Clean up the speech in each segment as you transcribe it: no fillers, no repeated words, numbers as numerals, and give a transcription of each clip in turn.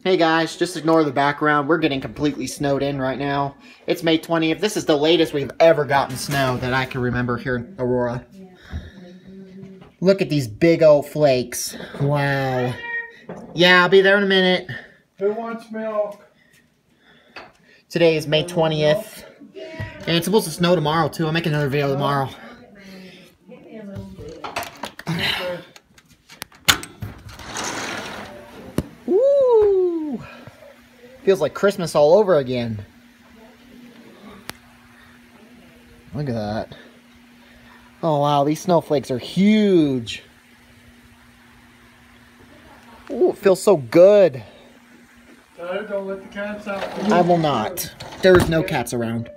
Hey guys, just ignore the background. We're getting completely snowed in right now. It's May 20th. This is the latest we've ever gotten snow that I can remember here in Aurora. Look at these big old flakes. Wow. Yeah, I'll be there in a minute. Who wants milk? Today is May 20th. And it's supposed to snow tomorrow too. I'll make another video tomorrow. Woo! Feels like Christmas all over again. Look at that. Oh wow, these snowflakes are huge. Ooh, it feels so good. Don't let the cats out. I will not. There's no cats around.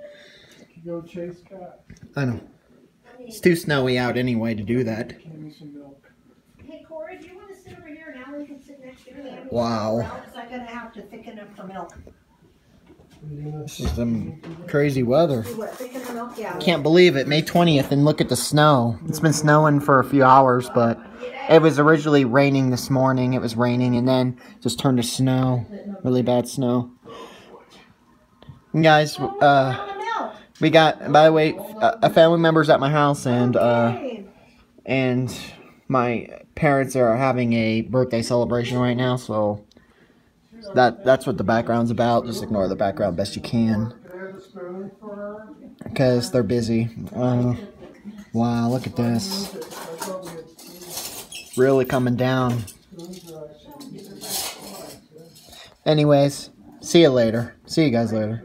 You go chase cats. I know. It's too snowy out anyway to do that. Give me some milk. Hey, Corey, do you want to sit over here and Alan can sit next to you? Wow. Because I'm going to have to thicken up for milk. This is some crazy weather. Do what? Thicken the milk? Yeah. Can't believe it. May 20th and look at the snow. It's been snowing for a few hours, but it was originally raining this morning. It was raining and then just turned to snow. Really bad snow. And guys, we got, by the way, a family member's at my house and my parents are having a birthday celebration right now, so that's what the background's about. Just ignore the background best you can, because they're busy. Wow, look at this. Really coming down. Anyways, see you later. See you guys later.